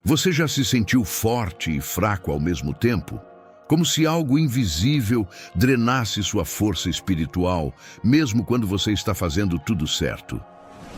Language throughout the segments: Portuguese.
Você já se sentiu forte e fraco ao mesmo tempo? Como se algo invisível drenasse sua força espiritual, mesmo quando você está fazendo tudo certo.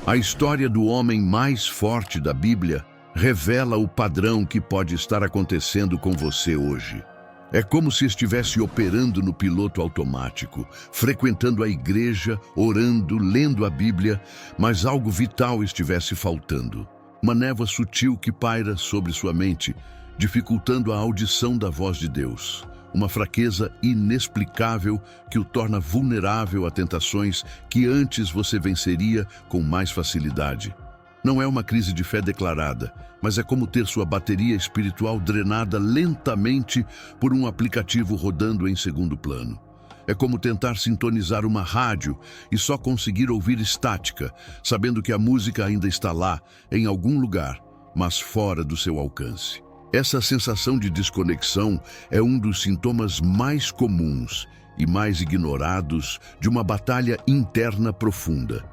A história do homem mais forte da Bíblia revela o padrão que pode estar acontecendo com você hoje. É como se estivesse operando no piloto automático, frequentando a igreja, orando, lendo a Bíblia, mas algo vital estivesse faltando. Uma névoa sutil que paira sobre sua mente, dificultando a audição da voz de Deus. Uma fraqueza inexplicável que o torna vulnerável a tentações que antes você venceria com mais facilidade. Não é uma crise de fé declarada, mas é como ter sua bateria espiritual drenada lentamente por um aplicativo rodando em segundo plano. É como tentar sintonizar uma rádio e só conseguir ouvir estática, sabendo que a música ainda está lá, em algum lugar, mas fora do seu alcance. Essa sensação de desconexão é um dos sintomas mais comuns e mais ignorados de uma batalha interna profunda.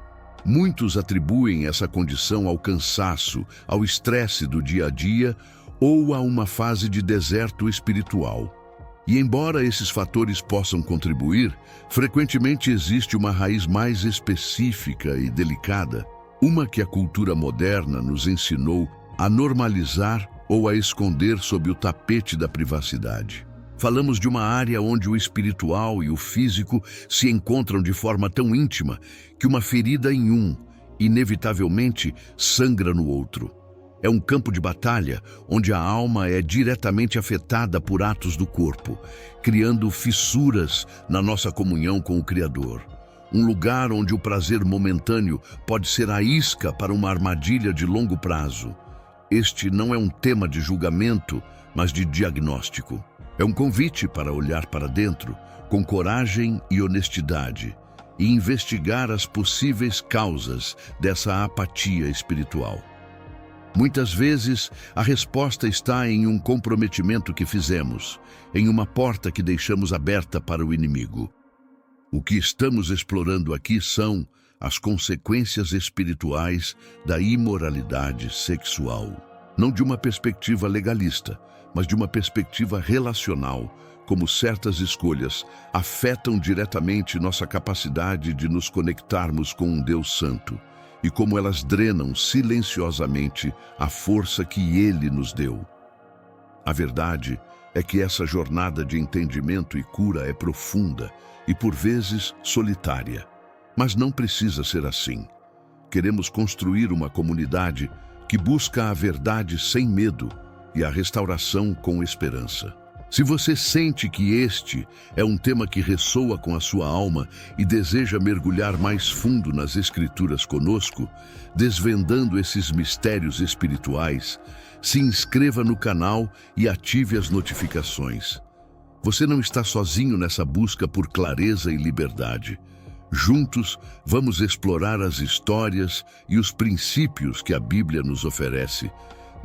Muitos atribuem essa condição ao cansaço, ao estresse do dia a dia ou a uma fase de deserto espiritual. E embora esses fatores possam contribuir, frequentemente existe uma raiz mais específica e delicada, uma que a cultura moderna nos ensinou a normalizar ou a esconder sob o tapete da privacidade. Falamos de uma área onde o espiritual e o físico se encontram de forma tão íntima que uma ferida em um, inevitavelmente, sangra no outro. É um campo de batalha onde a alma é diretamente afetada por atos do corpo, criando fissuras na nossa comunhão com o Criador. Um lugar onde o prazer momentâneo pode ser a isca para uma armadilha de longo prazo. Este não é um tema de julgamento, mas de diagnóstico. É um convite para olhar para dentro, com coragem e honestidade, e investigar as possíveis causas dessa apatia espiritual. Muitas vezes, a resposta está em um comprometimento que fizemos, em uma porta que deixamos aberta para o inimigo. O que estamos explorando aqui são as consequências espirituais da imoralidade sexual. Não de uma perspectiva legalista, mas de uma perspectiva relacional, como certas escolhas afetam diretamente nossa capacidade de nos conectarmos com um Deus Santo, e como elas drenam silenciosamente a força que Ele nos deu. A verdade é que essa jornada de entendimento e cura é profunda e, por vezes, solitária. Mas não precisa ser assim. Queremos construir uma comunidade que busca a verdade sem medo e a restauração com esperança. Se você sente que este é um tema que ressoa com a sua alma e deseja mergulhar mais fundo nas Escrituras conosco, desvendando esses mistérios espirituais, se inscreva no canal e ative as notificações. Você não está sozinho nessa busca por clareza e liberdade. Juntos, vamos explorar as histórias e os princípios que a Bíblia nos oferece,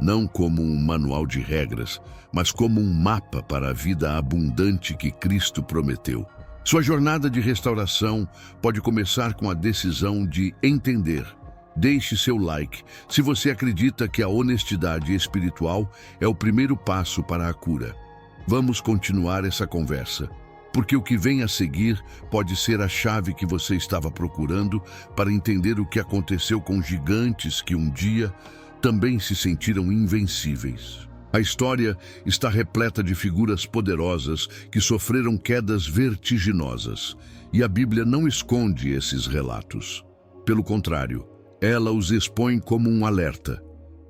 não como um manual de regras, mas como um mapa para a vida abundante que Cristo prometeu. Sua jornada de restauração pode começar com a decisão de entender. Deixe seu like se você acredita que a honestidade espiritual é o primeiro passo para a cura. Vamos continuar essa conversa, porque o que vem a seguir pode ser a chave que você estava procurando para entender o que aconteceu com gigantes que um dia também se sentiram invencíveis. A história está repleta de figuras poderosas que sofreram quedas vertiginosas, e a Bíblia não esconde esses relatos. Pelo contrário, ela os expõe como um alerta.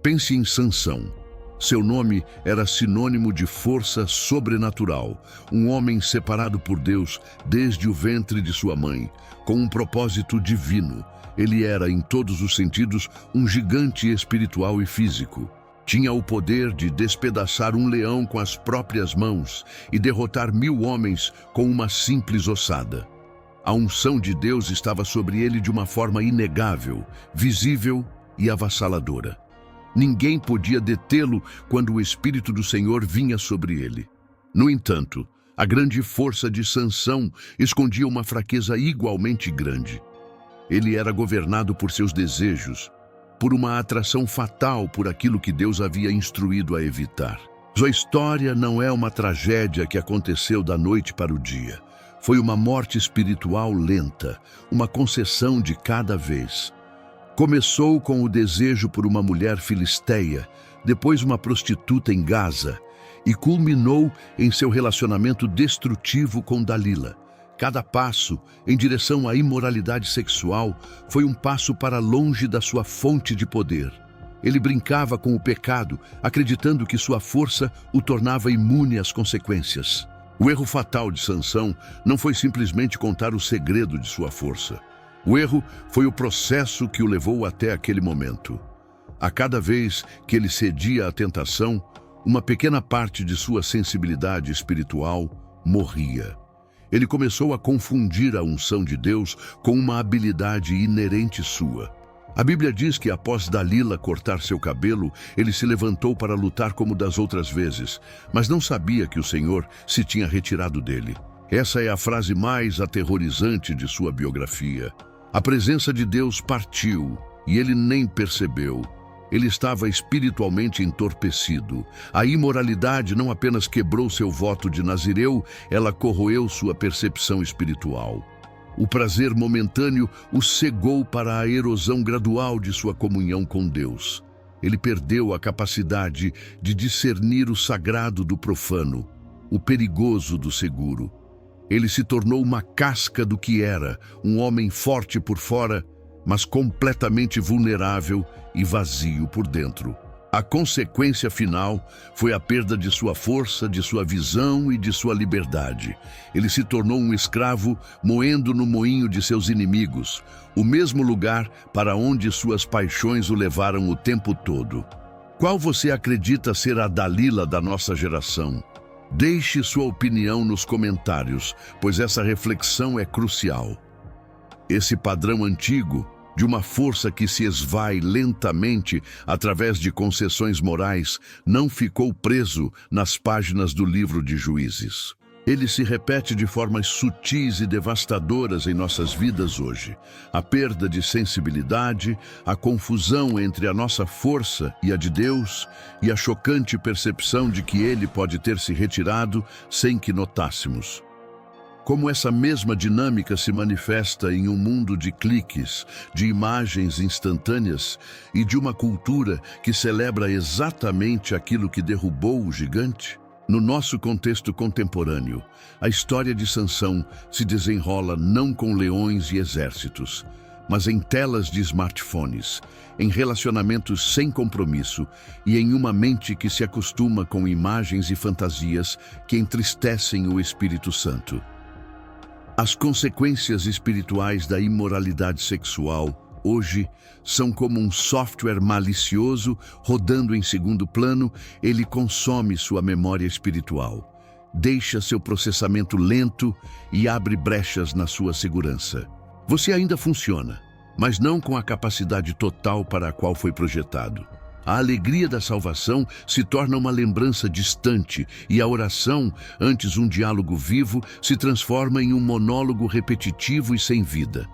Pense em Sansão. Seu nome era sinônimo de força sobrenatural, um homem separado por Deus desde o ventre de sua mãe, com um propósito divino. Ele era, em todos os sentidos, um gigante espiritual e físico. Tinha o poder de despedaçar um leão com as próprias mãos e derrotar 1000 homens com uma simples ossada. A unção de Deus estava sobre ele de uma forma inegável, visível e avassaladora. Ninguém podia detê-lo quando o Espírito do Senhor vinha sobre ele. No entanto, a grande força de Sansão escondia uma fraqueza igualmente grande. Ele era governado por seus desejos, por uma atração fatal por aquilo que Deus havia instruído a evitar. Sua história não é uma tragédia que aconteceu da noite para o dia. Foi uma morte espiritual lenta, uma concessão de cada vez. Começou com o desejo por uma mulher filisteia, depois uma prostituta em Gaza, e culminou em seu relacionamento destrutivo com Dalila. Cada passo em direção à imoralidade sexual foi um passo para longe da sua fonte de poder. Ele brincava com o pecado, acreditando que sua força o tornava imune às consequências. O erro fatal de Sansão não foi simplesmente contar o segredo de sua força. O erro foi o processo que o levou até aquele momento. A cada vez que ele cedia à tentação, uma pequena parte de sua sensibilidade espiritual morria. Ele começou a confundir a unção de Deus com uma habilidade inerente sua. A Bíblia diz que após Dalila cortar seu cabelo, ele se levantou para lutar como das outras vezes, mas não sabia que o Senhor se tinha retirado dele. Essa é a frase mais aterrorizante de sua biografia. A presença de Deus partiu e ele nem percebeu. Ele estava espiritualmente entorpecido. A imoralidade não apenas quebrou seu voto de nazireu, ela corroeu sua percepção espiritual. O prazer momentâneo o cegou para a erosão gradual de sua comunhão com Deus. Ele perdeu a capacidade de discernir o sagrado do profano, o perigoso do seguro. Ele se tornou uma casca do que era, um homem forte por fora, mas completamente vulnerável e vazio por dentro. A consequência final foi a perda de sua força, de sua visão e de sua liberdade. Ele se tornou um escravo, moendo no moinho de seus inimigos, o mesmo lugar para onde suas paixões o levaram o tempo todo. Qual você acredita ser a Dalila da nossa geração? Deixe sua opinião nos comentários, pois essa reflexão é crucial. Esse padrão antigo, de uma força que se esvai lentamente através de concessões morais, não ficou preso nas páginas do livro de Juízes. Ele se repete de formas sutis e devastadoras em nossas vidas hoje. A perda de sensibilidade, a confusão entre a nossa força e a de Deus, e a chocante percepção de que Ele pode ter se retirado sem que notássemos. Como essa mesma dinâmica se manifesta em um mundo de cliques, de imagens instantâneas e de uma cultura que celebra exatamente aquilo que derrubou o gigante? No nosso contexto contemporâneo, a história de Sansão se desenrola não com leões e exércitos, mas em telas de smartphones, em relacionamentos sem compromisso e em uma mente que se acostuma com imagens e fantasias que entristecem o Espírito Santo. As consequências espirituais da imoralidade sexual, hoje, são como um software malicioso rodando em segundo plano. Ele consome sua memória espiritual, deixa seu processamento lento e abre brechas na sua segurança. Você ainda funciona, mas não com a capacidade total para a qual foi projetado. A alegria da salvação se torna uma lembrança distante e a oração, antes um diálogo vivo, se transforma em um monólogo repetitivo e sem vida.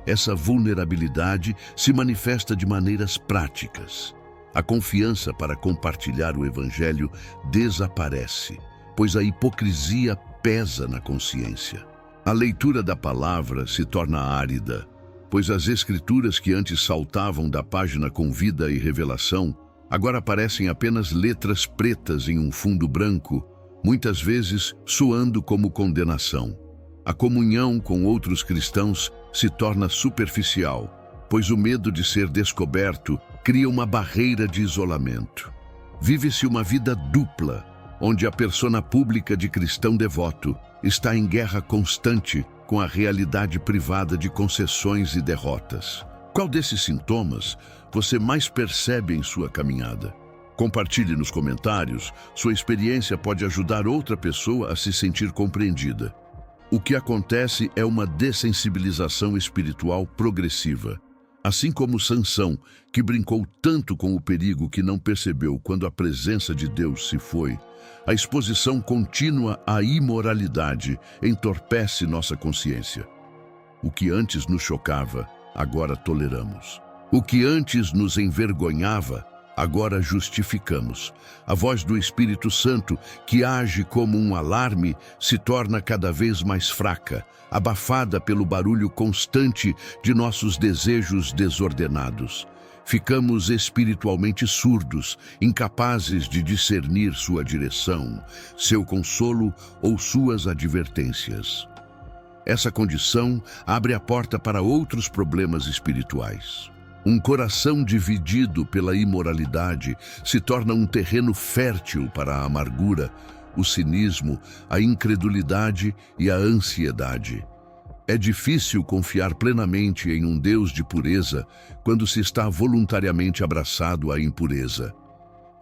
Essa vulnerabilidade se manifesta de maneiras práticas. A confiança para compartilhar o Evangelho desaparece, pois a hipocrisia pesa na consciência. A leitura da palavra se torna árida, pois as escrituras que antes saltavam da página com vida e revelação, agora parecem apenas letras pretas em um fundo branco, muitas vezes soando como condenação. A comunhão com outros cristãos se torna superficial, pois o medo de ser descoberto cria uma barreira de isolamento. Vive-se uma vida dupla, onde a persona pública de cristão devoto está em guerra constante com a realidade privada de concessões e derrotas. Qual desses sintomas você mais percebe em sua caminhada? Compartilhe nos comentários. Sua experiência pode ajudar outra pessoa a se sentir compreendida. O que acontece é uma dessensibilização espiritual progressiva. Assim como Sansão, que brincou tanto com o perigo que não percebeu quando a presença de Deus se foi, a exposição contínua à imoralidade entorpece nossa consciência. O que antes nos chocava, agora toleramos. O que antes nos envergonhava, agora justificamos. A voz do Espírito Santo, que age como um alarme, se torna cada vez mais fraca, abafada pelo barulho constante de nossos desejos desordenados. Ficamos espiritualmente surdos, incapazes de discernir sua direção, seu consolo ou suas advertências. Essa condição abre a porta para outros problemas espirituais. Um coração dividido pela imoralidade se torna um terreno fértil para a amargura, o cinismo, a incredulidade e a ansiedade. É difícil confiar plenamente em um Deus de pureza quando se está voluntariamente abraçado à impureza.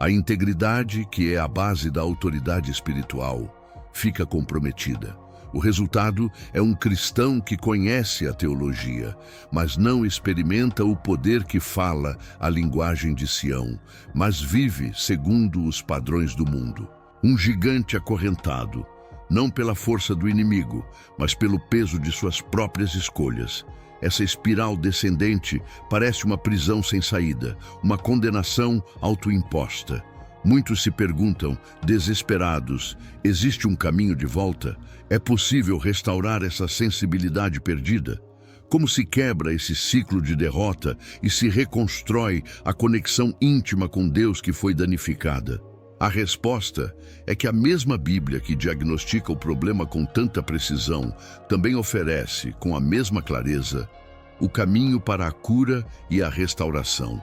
A integridade, que é a base da autoridade espiritual, fica comprometida. O resultado é um cristão que conhece a teologia, mas não experimenta o poder que fala a linguagem de Sião, mas vive segundo os padrões do mundo. Um gigante acorrentado, não pela força do inimigo, mas pelo peso de suas próprias escolhas. Essa espiral descendente parece uma prisão sem saída, uma condenação autoimposta. Muitos se perguntam, desesperados, existe um caminho de volta? É possível restaurar essa sensibilidade perdida? Como se quebra esse ciclo de derrota e se reconstrói a conexão íntima com Deus que foi danificada? A resposta é que a mesma Bíblia que diagnostica o problema com tanta precisão também oferece, com a mesma clareza, o caminho para a cura e a restauração.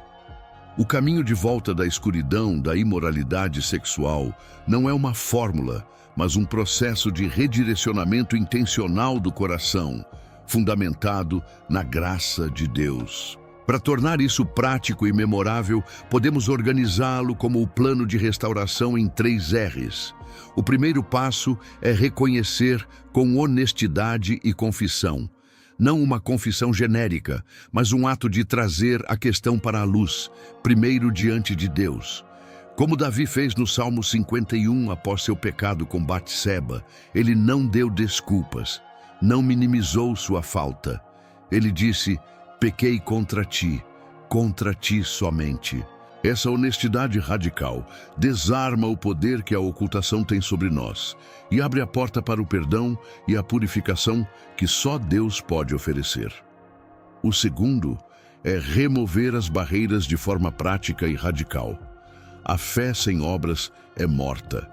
O caminho de volta da escuridão, da imoralidade sexual, não é uma fórmula, mas um processo de redirecionamento intencional do coração, fundamentado na graça de Deus. Para tornar isso prático e memorável, podemos organizá-lo como o plano de restauração em 3 R's. O primeiro passo é reconhecer com honestidade e confissão. Não uma confissão genérica, mas um ato de trazer a questão para a luz, primeiro diante de Deus. Como Davi fez no Salmo 51 após seu pecado com Batseba, ele não deu desculpas, não minimizou sua falta. Ele disse: pequei contra ti somente. Essa honestidade radical desarma o poder que a ocultação tem sobre nós e abre a porta para o perdão e a purificação que só Deus pode oferecer. O segundo é remover as barreiras de forma prática e radical. A fé sem obras é morta,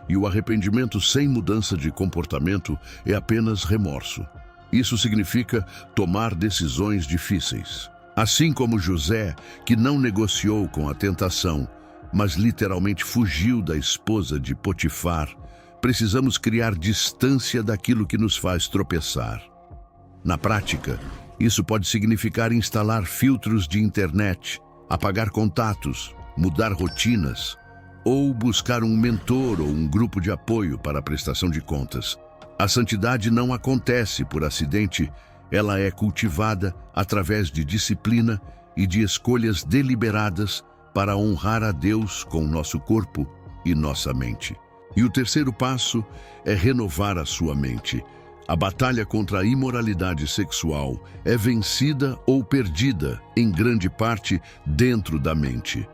e o arrependimento sem mudança de comportamento é apenas remorso. Isso significa tomar decisões difíceis. Assim como José, que não negociou com a tentação, mas literalmente fugiu da esposa de Potifar, precisamos criar distância daquilo que nos faz tropeçar. Na prática, isso pode significar instalar filtros de internet, apagar contatos, mudar rotinas, ou buscar um mentor ou um grupo de apoio para a prestação de contas. A santidade não acontece por acidente, ela é cultivada através de disciplina e de escolhas deliberadas para honrar a Deus com nosso corpo e nossa mente. E o terceiro passo é renovar a sua mente. A batalha contra a imoralidade sexual é vencida ou perdida, em grande parte, dentro da mente.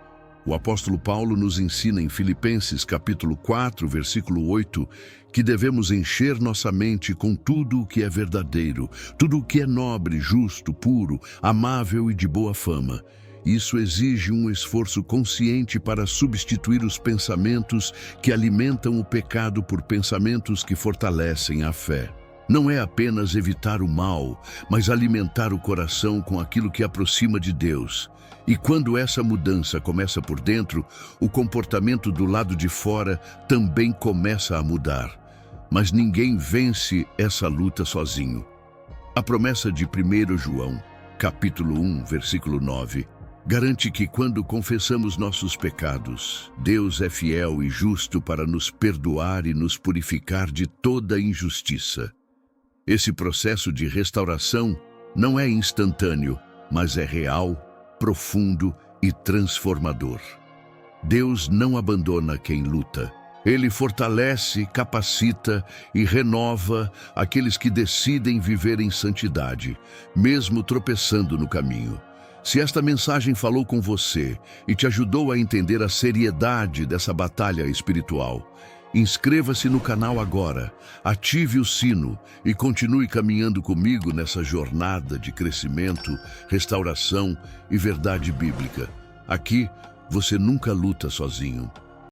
O apóstolo Paulo nos ensina em Filipenses capítulo 4, versículo 8, que devemos encher nossa mente com tudo o que é verdadeiro, tudo o que é nobre, justo, puro, amável e de boa fama. Isso exige um esforço consciente para substituir os pensamentos que alimentam o pecado por pensamentos que fortalecem a fé. Não é apenas evitar o mal, mas alimentar o coração com aquilo que aproxima de Deus. E quando essa mudança começa por dentro, o comportamento do lado de fora também começa a mudar. Mas ninguém vence essa luta sozinho. A promessa de 1 João, capítulo 1, versículo 9, garante que quando confessamos nossos pecados, Deus é fiel e justo para nos perdoar e nos purificar de toda injustiça. Esse processo de restauração não é instantâneo, mas é real, profundo e transformador. Deus não abandona quem luta. Ele fortalece, capacita e renova aqueles que decidem viver em santidade, mesmo tropeçando no caminho. Se esta mensagem falou com você e te ajudou a entender a seriedade dessa batalha espiritual, inscreva-se no canal agora, ative o sino e continue caminhando comigo nessa jornada de crescimento, restauração e verdade bíblica. Aqui, você nunca luta sozinho.